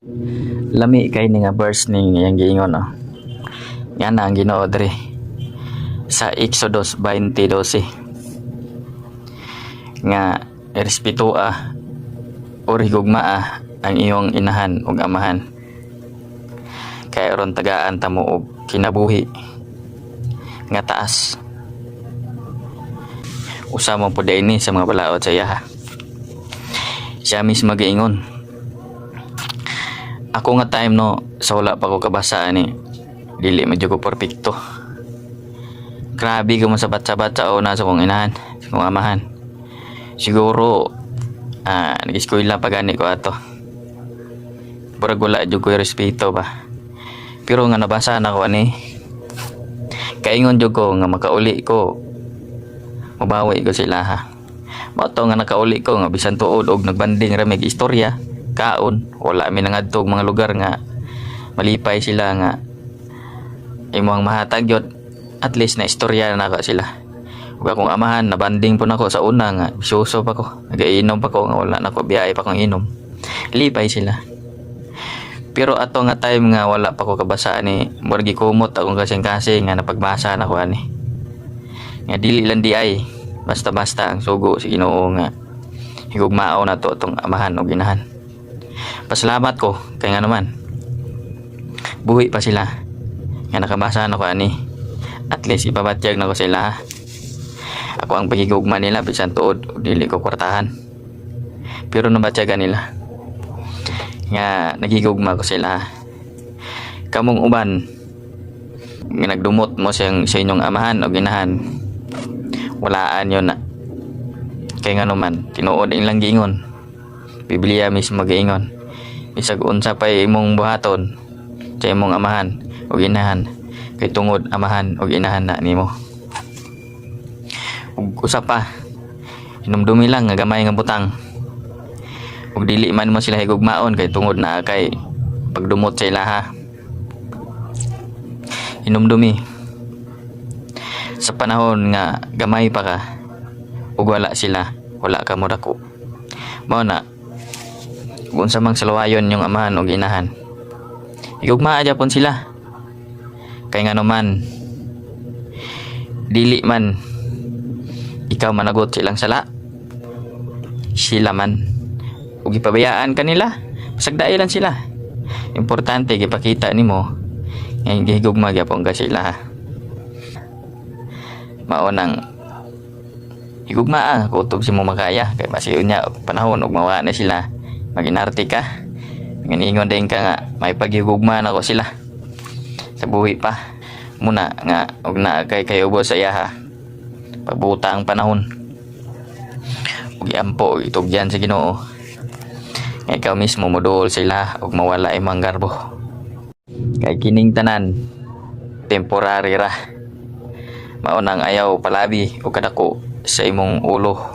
Lami kay ni nga verse ning yang giingon oh. Yan ang Ginoo diri sa Exodus 20:12 nga respetua o higugmaa ang iyong inahan ug amahan kay aron tagaan ta mo og kinabuhi nga taas. Usa mo pud ini sa mga balaod sa iya. Siya mismo giingon, ako nga time no sa wala pa ko kabasa ni dili medyo ko perfecto. Grabe ko masabat-sabat sa una sa kong inahan, sa kong amahan. Siguro nag-eskwela pa gani ko ato. Murag wala jud ko respeto ba. Pero nga nabasa na ko ani. Kaingon jud ko nga makauli ko. Mabawi ko sila ha. Mato nga nakauli ko nga bisan tuod og nagbanding ra mig istorya, kaon wala mi nangadto mga lugar nga malipay sila nga imong mahatag yun, at least na istorya na ako sila. Ug akong amahan nabanding po nako sa una nga bisyoso pa ko, nagainom pa ko nga wala nako biyay pa kong inom, lipay sila. Pero ato nga time nga wala pa ko kabasa ni murag gikumot akong kasing-kasing nga napagbasa na ko ani nga dili lang di ay basta-basta ang sugo si Ginoo nga higugmao na to tong amahan ug inahan. Pasalamat ko kay nga naman buhi pa sila nga nakabasa na ko ani, at least ipabatyag na ko sila. Ako ang pagigugma nila bisan tuod dili ko kwartahan, pero nabatyagan nila nga nagigugma ko sila. Kamong uban nga nagdumot mo sa inyong amahan o ginahan, walaan yun na kay nga naman tinuod ilang giingon, Biblia mismo giingon, bisag unsa pa imong buhaton sa imong amahan o ginahan kay tungod amahan o ginahan na nimo. Ug usa pa, hinumdumi lang nga gamay nga butang ug dili man mo sila higugmaon kay tungod na kay pagdumot sa ilaha. Hinumdumi sa panahon nga gamay pa ka ug wala sila, wala ka mo dako. Mao na kung sa mang salawayon yung amahan o ginahan, higugmaa japon sila kay nga naman dili man ikaw managot silang sala, sila man ug ipabayaan kanila sagday lang sila. Importante gipakita nimo nga gihigugma gyapon ka sila. Mao nang higugmaa kutob si mo makaya kay basiyon niya panahon ug mawa na sila maginarte ka nganingon din ka nga may paghigugma na ko sila sa buhi pa muna nga og na kay ubos sa iyaha pagbuta ang panahon ug iampo itugyan sa Ginoo nga ikaw mismo moduol sila ug mawala imong garbo kay kining tanan temporary ra. Mao nang ayaw palabi o kadako sa imong ulo